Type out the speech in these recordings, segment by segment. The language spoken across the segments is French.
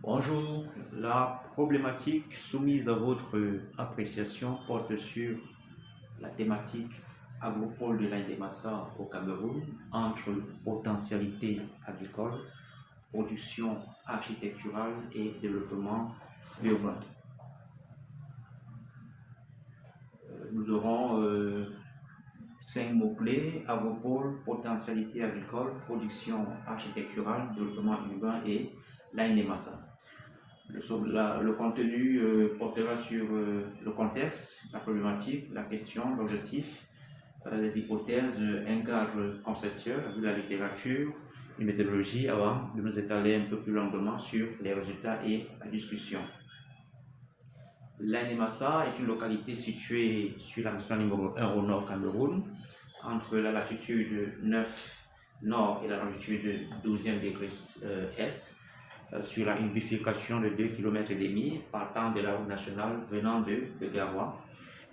Bonjour, la problématique soumise à votre appréciation porte sur la thématique agropole de l'Inde-Massa au Cameroun entre potentialité agricole, production architecturale et développement urbain. Nous aurons 5 mots-clés: agropole, potentialité agricole, production architecturale, développement urbain et l'Inde-Massa. Le contenu portera sur le contexte, la problématique, la question, l'objectif, les hypothèses, un cadre conceptuel de la littérature, une méthodologie avant de nous étaler un peu plus longuement sur les résultats et la discussion. L'Aïné-Massa est une localité située sur la nationale numéro 1 au nord Cameroun, entre la latitude 9 nord et la longitude 12e degré est, sur une bifurcation de 2,5 km partant de la route nationale venant de Garoua,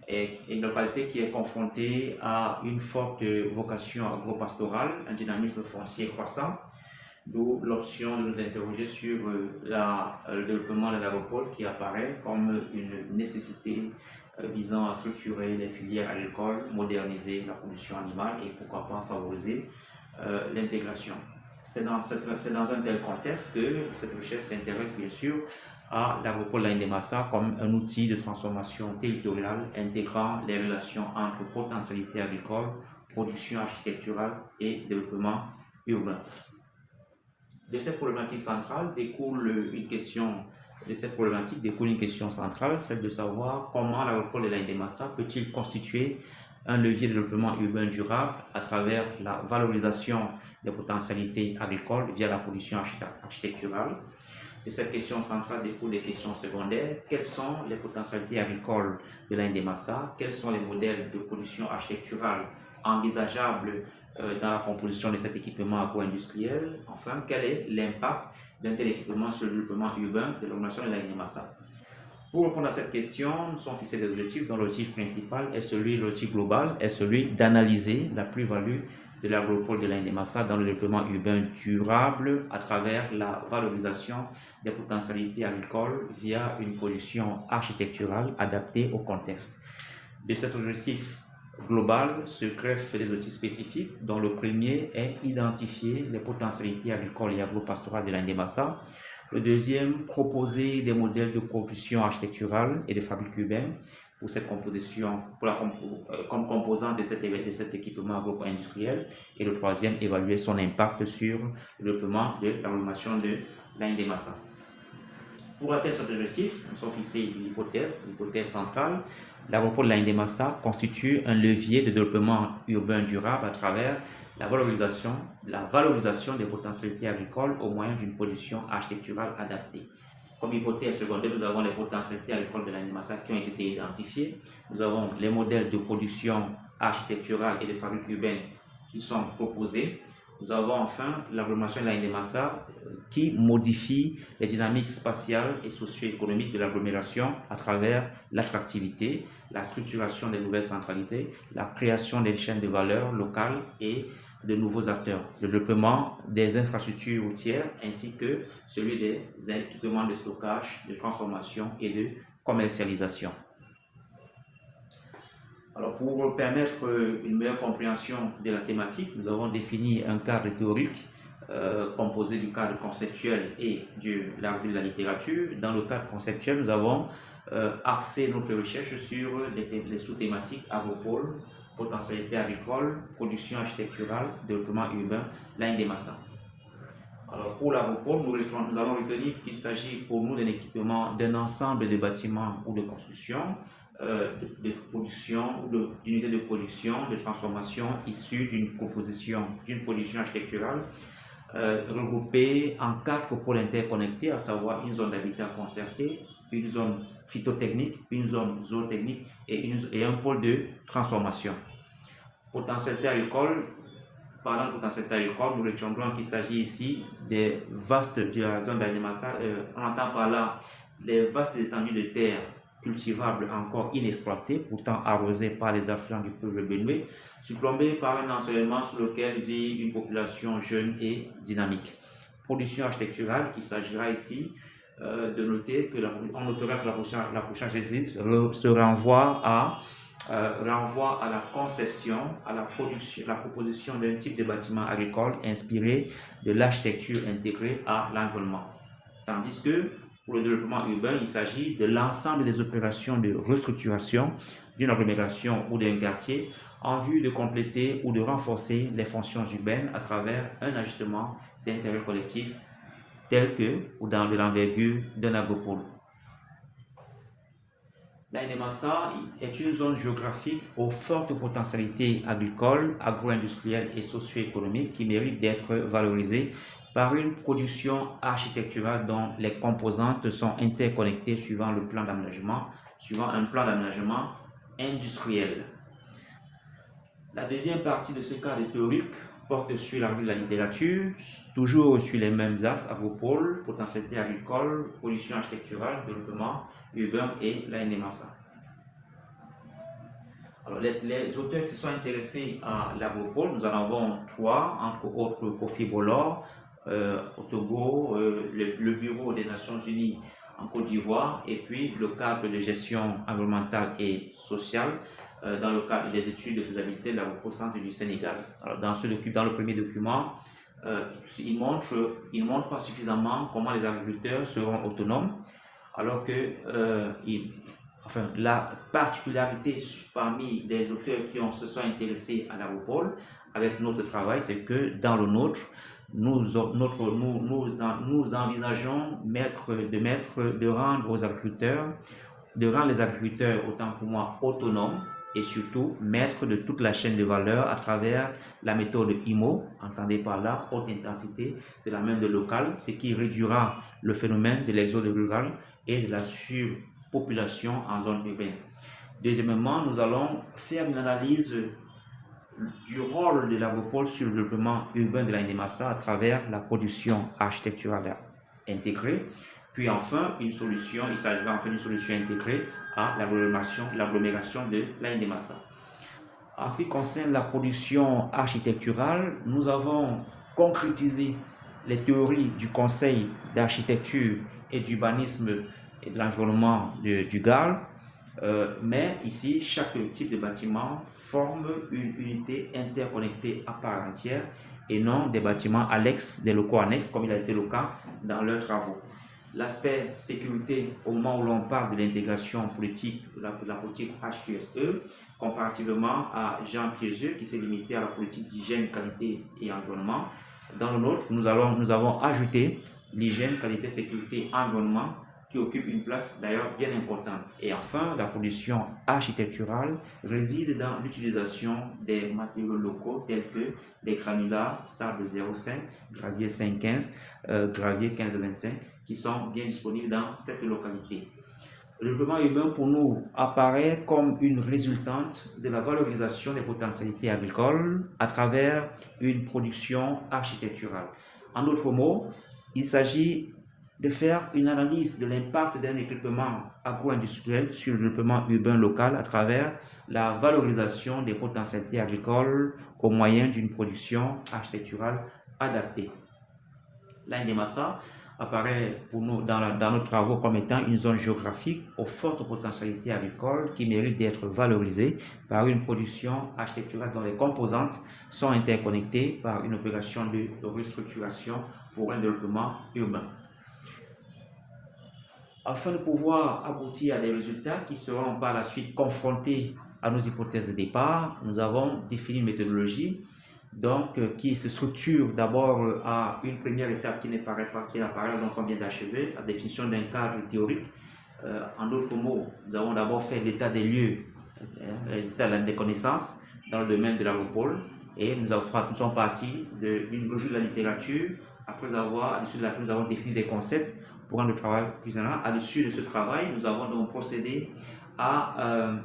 et une localité qui est confrontée à une forte vocation agro-pastorale, un dynamisme foncier croissant, d'où l'option de nous interroger sur le développement de l'agropole qui apparaît comme une nécessité visant à structurer les filières agricoles, moderniser la production animale et pourquoi pas favoriser l'intégration. C'est dans un tel contexte que cette recherche s'intéresse bien sûr à l'agropole Aïné-Massa comme un outil de transformation territoriale intégrant les relations entre potentialité agricole, production architecturale et développement urbain. De cette problématique centrale découle une question centrale, celle de savoir comment l'agropole de l'Aïné-Massa peut-il constituer un levier de développement urbain durable à travers la valorisation des potentialités agricoles via la production architecturale. De cette question centrale découlent des questions secondaires. Quelles sont les potentialités agricoles de l'Aïné-Massa? Quels sont les modèles de production architecturale envisageables dans la composition de cet équipement agro-industriel? Enfin, quel est l'impact d'un tel équipement sur le développement urbain de l'agglomération de l'Aïné-Massa? Pour répondre à cette question, nous sommes fixés des objectifs dont l'objectif principal est l'objectif global est celui d'analyser la plus-value de l'agropole de l'Aïné-Massa dans le développement urbain durable à travers la valorisation des potentialités agricoles via une production architecturale adaptée au contexte. De cet objectif global se greffent des outils spécifiques dont le premier est identifier les potentialités agricoles et agro-pastorales de l'Aïné-Massa. Le deuxième, proposer des modèles de production architecturale et de fabrique urbaine pour cette composition, comme composante de cet équipement agro-industriel. Et le troisième, évaluer son impact sur le développement de l'agglomération de l'Aïné-Massa. Pour atteindre cet objectif, nous sommes fixés l'hypothèse centrale. L'agropole de l'Aïné-Massa constitue un levier de développement urbain durable à travers la valorisation des potentialités agricoles au moyen d'une production architecturale adaptée. Comme hypothèse secondaire, nous avons les potentialités agricoles de l'Aïné-Massa qui ont été identifiées. Nous avons les modèles de production architecturale et de fabrique urbaine qui sont proposés. Nous avons enfin l'agglomération de l'Aïné-Massa qui modifie les dynamiques spatiales et socio-économiques de l'agglomération à travers l'attractivité, la structuration des nouvelles centralités, la création des chaînes de valeur locales et de nouveaux acteurs, le développement des infrastructures routières ainsi que celui des équipements de stockage, de transformation et de commercialisation. Alors, pour permettre une meilleure compréhension de la thématique, nous avons défini un cadre théorique composé du cadre conceptuel et de la revue de la littérature. Dans le cadre conceptuel, nous avons axé notre recherche sur les sous-thématiques agropole, potentialité agricole, production architecturale, développement urbain, l'Aïné-Massa. Alors pour l'agropole, nous allons retenir qu'il s'agit pour nous d'un équipement d'un ensemble de bâtiments ou de construction, de production ou d'unités de production, de transformation issues d'une production architecturale regroupée en 4 pôles interconnectés, à savoir une zone d'habitat concerté, une zone phytotechnique, une zone zootechnique et un pôle de transformation. Potentialité agricole. Parlant de potentialité agricole, nous retiendrons qu'il s'agit ici des vastes de la zone d'Aïné-Massa. On entend par là les vastes étendues de terre cultivables encore inexploitées, pourtant arrosées par les affluents du peuple bénoué, surplombées par un ensoleillement sous lequel vit une population jeune et dynamique. Production architecturale, il s'agira ici de noter que on notera que la proposition se renvoie à la conception, à la production, la proposition d'un type de bâtiment agricole inspiré de l'architecture intégrée à l'environnement. Tandis que pour le développement urbain, il s'agit de l'ensemble des opérations de restructuration d'une agglomération ou d'un quartier en vue de compléter ou de renforcer les fonctions urbaines à travers un ajustement d'intérêt collectif tel que ou dans de l'envergure d'un agropole. La NMASA est une zone géographique aux fortes potentialités agricoles, agro-industrielles et socio-économiques qui mérite d'être valorisée par une production architecturale dont les composantes sont interconnectées suivant un plan d'aménagement industriel. La deuxième partie de ce cadre théorique porte sur la revue de la littérature, toujours sur les mêmes axes, agropole, potentialité agricole, production architecturale, développement urbain et la NMASA. Alors, les auteurs qui se sont intéressés à l'agropole, nous en avons trois, entre autres Kofi Bolor, au Togo, le Bureau des Nations Unies en Côte d'Ivoire, et puis le cadre de gestion environnementale et sociale dans le cadre des études de faisabilité de l'agropole centre du Sénégal. Alors, dans le premier document, il montre pas suffisamment comment les agriculteurs seront autonomes, alors que la particularité parmi les auteurs qui se sont intéressés à l'agropole avec notre travail, c'est que dans le nôtre, nous envisageons de rendre les agriculteurs autant pour moi autonomes et surtout maîtres de toute la chaîne de valeur à travers la méthode IMO, entendez par là haute intensité de la main de local, ce qui réduira le phénomène de l'exode rural et de la surpopulation en zone urbaine. Deuxièmement, nous allons faire une analyse du rôle de l'agropole sur le développement urbain de la NMASA à travers la production architecturale intégrée. Puis enfin, il s'agira enfin d'une solution intégrée à l'agglomération de la NMASA. En ce qui concerne la production architecturale, nous avons concrétisé les théories du Conseil d'architecture et d'urbanisme et de l'environnement du GAL, mais ici, chaque type de bâtiment forme une unité interconnectée à part entière et non des bâtiments annexes, des locaux annexes, comme il a été le cas dans leurs travaux. L'aspect sécurité, au moment où l'on parle de l'intégration politique, la politique HQSE, comparativement à Jean Piaget qui s'est limité à la politique d'hygiène, qualité et environnement, dans le nôtre, nous avons ajouté l'hygiène, qualité, sécurité, environnement qui occupe une place d'ailleurs bien importante. Et enfin, la production architecturale réside dans l'utilisation des matériaux locaux tels que les granulats, sable 0,5, gravier 5,15, gravier 15,25 qui sont bien disponibles dans cette localité. Le développement urbain pour nous apparaît comme une résultante de la valorisation des potentialités agricoles à travers une production architecturale. En d'autres mots, il s'agit de faire une analyse de l'impact d'un équipement agro-industriel sur le développement urbain local à travers la valorisation des potentialités agricoles au moyen d'une production architecturale adaptée. La NMASA apparaît pour nous dans nos travaux comme étant une zone géographique aux fortes potentialités agricoles qui mérite d'être valorisée par une production architecturale dont les composantes sont interconnectées par une opération de restructuration pour un développement urbain. Afin de pouvoir aboutir à des résultats qui seront par la suite confrontés à nos hypothèses de départ, nous avons défini une méthodologie qui se structure d'abord à une première étape qui n'apparaît donc qu'on vient d'achever, la définition d'un cadre théorique. En d'autres mots, nous avons d'abord fait l'état des lieux, l'état des connaissances dans le domaine de l'agropole et nous sommes partis d'une revue de la littérature après à l'issue de laquelle nous avons défini des concepts pour rendre le travail plus général. À l'issue de ce travail, nous avons donc procédé à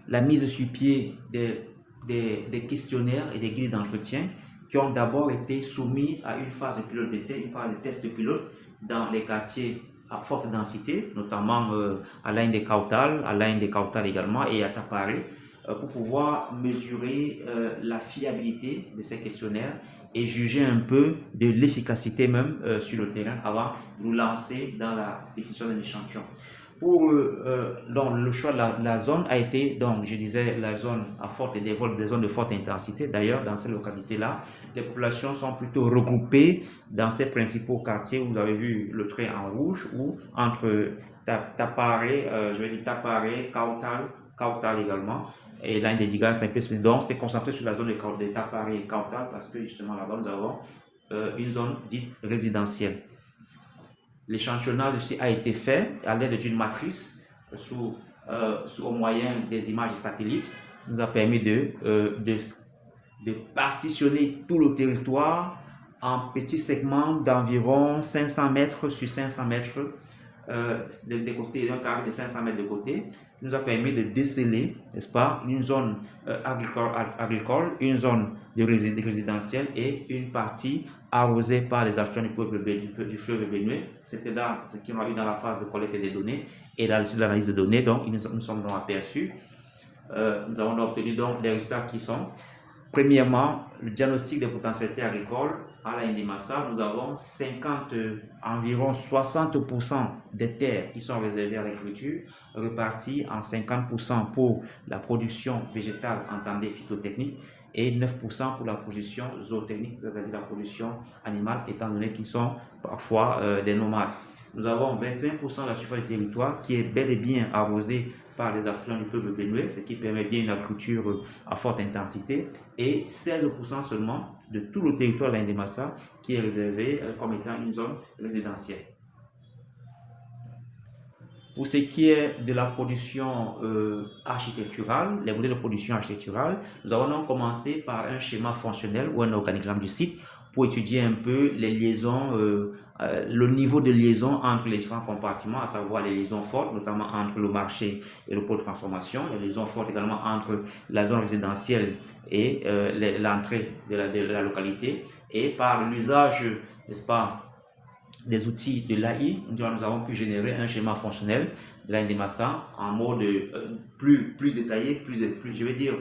la mise sur pied des questionnaires et des guides d'entretien qui ont d'abord été soumis à une phase de pilote d'essai, une phase de test pilote dans les quartiers à forte densité, notamment à l'Ain des Kautal également et à Tapare, pour pouvoir mesurer la fiabilité de ces questionnaires et juger un peu de l'efficacité même sur le terrain avant de nous lancer dans la définition d'un échantillon. Pour donc le choix de la zone a été, donc je disais, la zone à forte des zones de forte intensité. D'ailleurs, dans ces localités-là, les populations sont plutôt regroupées dans ces principaux quartiers où vous avez vu le trait en rouge, ou entre Taparé, je vais dire Taparé, Kautal également. Et là, Indédiga, c'est un peu donc c'est concentré sur la zone de Taparé et Kautal parce que justement là-bas, nous avons une zone dite résidentielle. L'échantillonnage aussi a été fait à l'aide d'une matrice au moyen des images satellites, nous a permis de partitionner tout le territoire en petits segments d'environ 500 mètres sur 500 mètres de côté, d'un carré de 500 mètres de côté, qui nous a permis de déceler, n'est-ce pas, une zone agricole, une zone de résidentielle et une partie arrosée par les affluents du fleuve Benue. C'était là ce qui m'a eu dans la phase de collecte des données et dans l'analyse de données. Donc, nous sommes donc aperçus. Nous avons obtenu donc des résultats qui sont, premièrement, le diagnostic des potentialités agricoles à la Ndimassa. Nous avons environ 60% des terres qui sont réservées à l'agriculture, reparties en 50% pour la production végétale entendée phytotechnique et 9% pour la production zootechnique, c'est-à-dire la production animale, étant donné qu'ils sont parfois des nomades. Nous avons 25% de la surface du territoire qui est bel et bien arrosée par les affluents du peuple bénouais, ce qui permet bien une agriculture à forte intensité, et 16% seulement de tout le territoire de l'Indemassa qui est réservé comme étant une zone résidentielle. Pour ce qui est de la production architecturale, les modèles de production architecturale, nous avons donc commencé par un schéma fonctionnel ou un organigramme du site pour étudier un peu les liaisons, le niveau de liaison entre les différents compartiments, à savoir les liaisons fortes, notamment entre le marché et le pôle de transformation, les liaisons fortes également entre la zone résidentielle et l'entrée de la localité, et par l'usage, n'est-ce pas, des outils de l'AI, nous avons pu générer un schéma fonctionnel de la Ndemassa en mode plus détaillé, je vais dire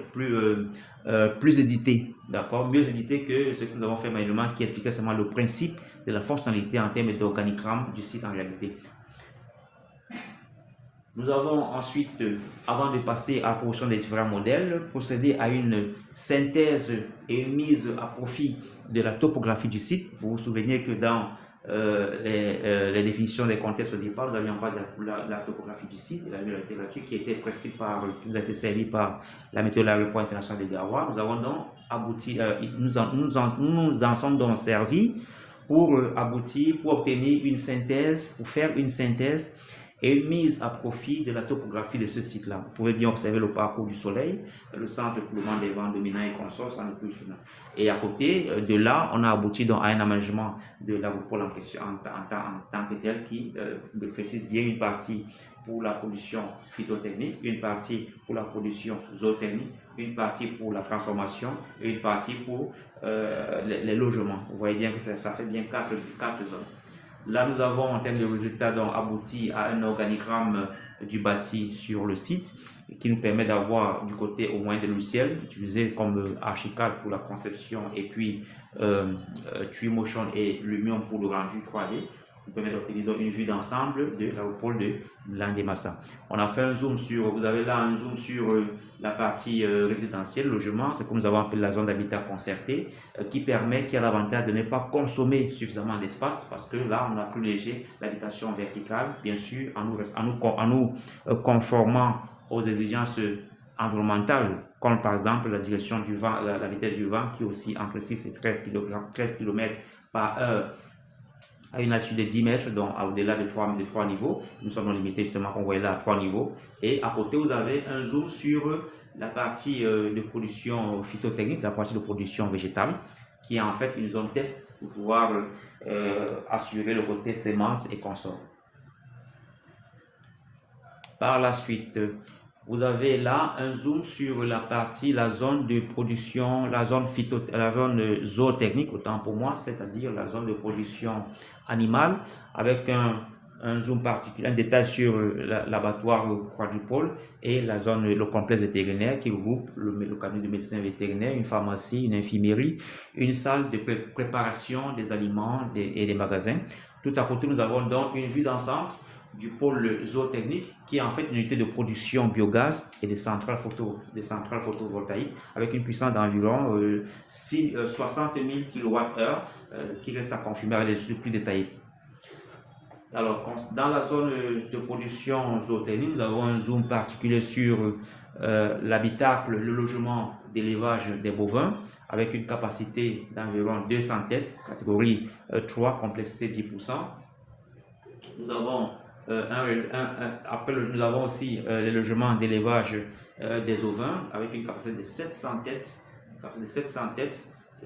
plus édité, d'accord, mieux édité que ce que nous avons fait manuellement, qui expliquait seulement le principe de la fonctionnalité en termes d'organigramme du site en réalité. Nous avons ensuite, avant de passer à la production des différents modèles, procédé à une synthèse et une mise à profit de la topographie du site. Vous vous souvenez que dans les définitions des contextes au départ, nous avions pas la topographie du site, la littérature qui était prescrite qui nous a été servie par la météo de l'aéroport international de Garoua. Nous avons donc abouti, nous en sommes donc servis pour aboutir, pour obtenir une synthèse, pour faire une synthèse et une mise à profit de la topographie de ce site-là. Vous pouvez bien observer le parcours du soleil, le sens de coulement des vents dominants et consorts, ça n'est plus final. Et à côté de là, on a abouti donc à un aménagement de l'aéroport en question en tant que tel qui précise bien une partie pour la production phytotechnique, une partie pour la production zootechnique, une partie pour la transformation et une partie pour les logements. Vous voyez bien que ça fait bien quatre zones. Là, nous avons, en termes de résultats, donc, abouti à un organigramme du bâti sur le site qui nous permet d'avoir du côté au moins de logiciels utilisés comme Archicad pour la conception et puis Twinmotion et Lumion pour le rendu 3D. Nous permet d'obtenir donc une vue d'ensemble de l'aéroport de l'Indemassa. On a fait un zoom sur, vous avez là un zoom sur la partie résidentielle, logement, c'est comme nous avons appelé la zone d'habitat concerté, qui a l'avantage de ne pas consommer suffisamment d'espace, parce que là, on a privilégié l'habitation verticale, bien sûr, en nous conformant aux exigences environnementales, comme par exemple la direction du vent, la vitesse du vent, qui est aussi entre 6 et 13 km par heure, à une altitude de 10 mètres, donc au-delà de 3 niveaux. Nous sommes limités justement, qu'on voit là, à 3 niveaux. Et à côté, vous avez un zoom sur la partie de production phytotechnique, la partie de production végétale, qui est en fait une zone test pour pouvoir assurer le côté semences et consorts. Par la suite, vous avez là un zoom sur la zone de production, la zone zootechnique, autant pour moi, c'est-à-dire la zone de production animale, avec un un zoom particulier, un détail sur l'abattoir quadrupole et la zone, le complexe vétérinaire qui regroupe le cabinet de médecin vétérinaire, une pharmacie, une infirmerie, une salle de préparation des aliments et des magasins. Tout à côté, nous avons donc une vue d'ensemble du pôle zootechnique qui est en fait une unité de production biogaz et des centrales photovoltaïques avec une puissance d'environ 60 000 kWh qui reste à confirmer avec les études plus détaillées. Alors, dans la zone de production zootechnique, nous avons un zoom particulier sur l'habitacle, le logement d'élevage des bovins, avec une capacité d'environ 200 têtes, catégorie 3, complexité 10%. Nous avons, nous avons aussi les logements d'élevage des ovins, avec une capacité de 700 têtes.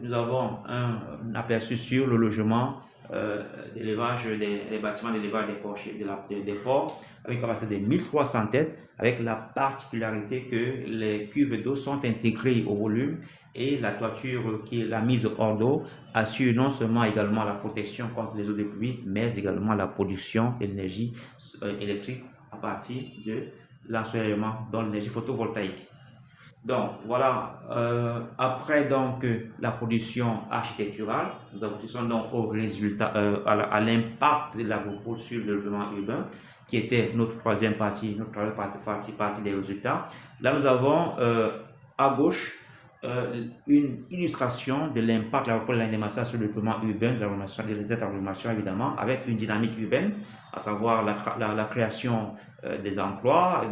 Nous avons un aperçu sur le logement d'élevage, les bâtiments d'élevage des porcs, avec une capacité de 1300 têtes, avec la particularité que les cuves d'eau sont intégrées au volume et la toiture qui est la mise hors d'eau assure non seulement également la protection contre les eaux de pluie, mais également la production d'énergie électrique à partir de l'ensoleillement, dans l'énergie photovoltaïque. Donc voilà, après donc la production architecturale, nous aboutissons donc au résultat, à l'impact de l'agropole sur le développement urbain, qui était notre troisième partie des résultats. Là, nous avons à gauche une illustration de l'impact de l'agropole et l'animation sur le développement urbain, des agglomérations évidemment, avec une dynamique urbaine, à savoir la création des emplois,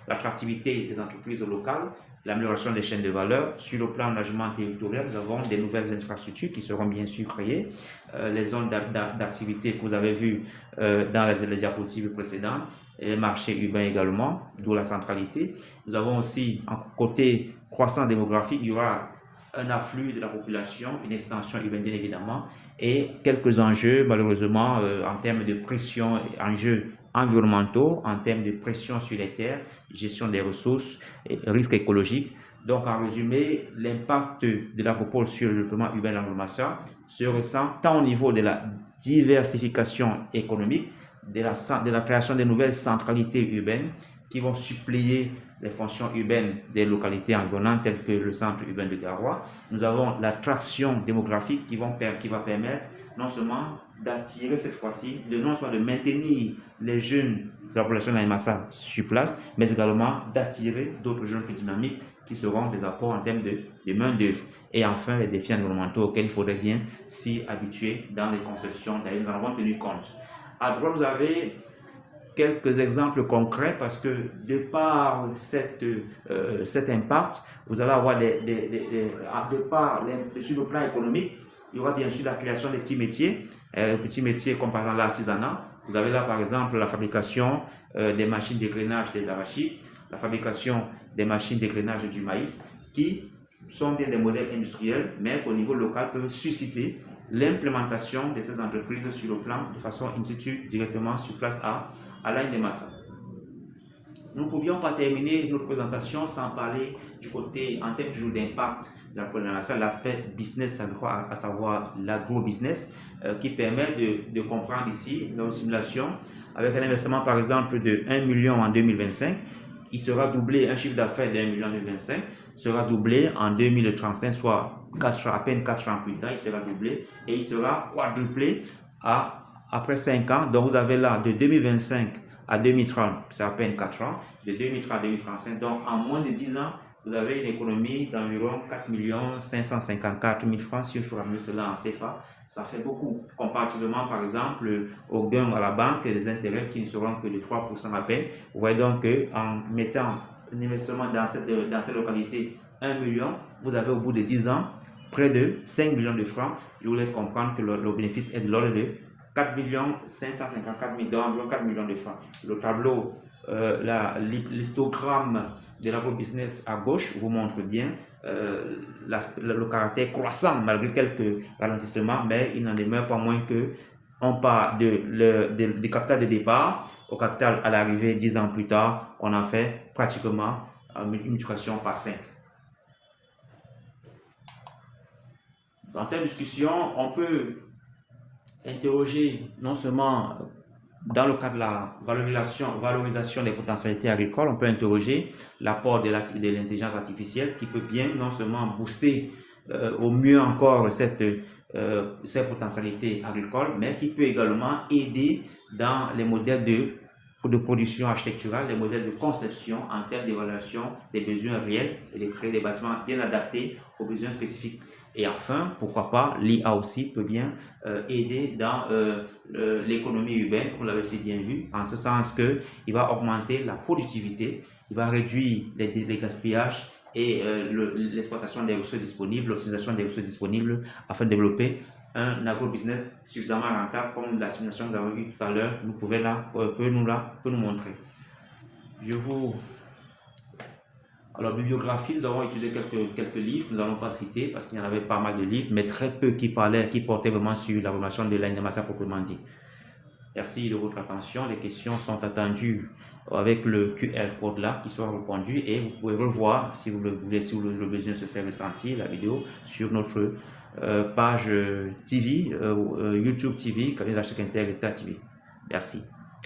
l'attractivité des entreprises locales, l'amélioration des chaînes de valeur. Sur le plan aménagement territorial, nous avons des nouvelles infrastructures qui seront bien sûr créées, les zones d'activité que vous avez vues dans les diapositives précédentes, les marchés urbains également, d'où la centralité. Nous avons aussi, en côté croissance démographique, il y aura un afflux de la population, une extension urbaine bien évidemment, et quelques enjeux malheureusement en termes de pression, enjeux environnementaux, en termes de pression sur les terres, gestion des ressources, et risques écologiques. Donc en résumé, l'impact de l'agropole sur le développement urbain et l'agglomération se ressent tant au niveau de la diversification économique, de la création de nouvelles centralités urbaines qui vont suppléer les fonctions urbaines des localités environnantes telles que le centre urbain de Garoua. Nous avons l'attraction démographique qui va permettre non seulement d'attirer cette fois-ci, non seulement de maintenir les jeunes de la population d'Aïmassa sur place, mais également d'attirer d'autres jeunes plus dynamiques qui seront des apports en termes de main-d'œuvre. Et enfin, les défis environnementaux auxquels il faudrait bien s'y habituer dans les conceptions. D'ailleurs, nous en avons tenu compte. À droite, vous avez quelques exemples concrets parce que de par cet impact, vous allez avoir sur le plan économique, il y aura bien sûr la création des petits métiers, petits métiers comme par exemple l'artisanat. Vous avez là par exemple la fabrication des machines d'égrenage des arachides, la fabrication des machines d'égrenage du maïs, qui sont bien des modèles industriels, mais qu'au niveau local peuvent susciter l'implémentation de ces entreprises sur le plan de façon in situ directement sur place à l'Aïn-des-Massa. Nous ne pouvions pas terminer notre présentation sans parler du côté, en termes toujours d'impact de la collaboration, l'aspect business, à savoir l'agro-business, qui permet de comprendre ici nos simulations avec un investissement par exemple de 1 million en 2025. Il sera doublé, un chiffre d'affaires de 1 million en 2025 sera doublé en 2035, soit à peine 4 ans plus tard, il sera doublé et il sera quadruplé après 5 ans. Donc vous avez là de 2025 à 2030, c'est à peine 4 ans, de 2030 à 2035. Donc en moins de 10 ans, vous avez une économie d'environ 4 554 000 francs. Si il faut ramener cela en CFA, ça fait beaucoup. Comparativement par exemple aux gains à la banque et les intérêts qui ne seront que de 3% à peine. Vous voyez donc qu'en mettant un investissement dans cette localité 1 million, vous avez au bout de 10 ans près de 5 millions de francs. Je vous laisse comprendre que le bénéfice est de l'ordre de 4 554 000, d'environ 4 millions de francs. Le tableau, l'histogramme de l'agro-business à gauche vous montre bien le caractère croissant malgré quelques ralentissements, mais il n'en demeure pas moins que on part du capital de départ au capital à l'arrivée 10 ans plus tard, on a fait pratiquement une multiplication par 5. Dans telle discussion, on peut interroger non seulement dans le cadre de la valorisation des potentialités agricoles, on peut interroger l'apport de l'intelligence artificielle qui peut bien non seulement booster au mieux encore ces potentialités agricoles, mais qui peut également aider dans les modèles de production architecturale, les modèles de conception en termes d'évaluation des besoins réels et de créer des bâtiments bien adaptés aux besoins spécifiques. Et enfin, pourquoi pas, l'IA aussi peut bien aider dans l'économie urbaine, comme vous l'avez si bien vu, en ce sens qu'il va augmenter la productivité, il va réduire les gaspillages et l'exploitation des ressources disponibles, l'optimisation des ressources disponibles afin de développer un agro-business suffisamment rentable, comme la simulation que nous avons vue tout à l'heure peut nous montrer. Alors, bibliographie, nous avons utilisé quelques livres, nous n'allons pas citer parce qu'il y en avait pas mal de livres, mais très peu qui portaient vraiment sur la formation de l'animation proprement dit. Merci de votre attention. Les questions sont attendues avec le QR code là qui sera répondu et vous pouvez revoir si vous le voulez, si vous le besoin se faire ressentir la vidéo sur notre page TV, YouTube TV, Canal Architecte Inter État TV. Merci.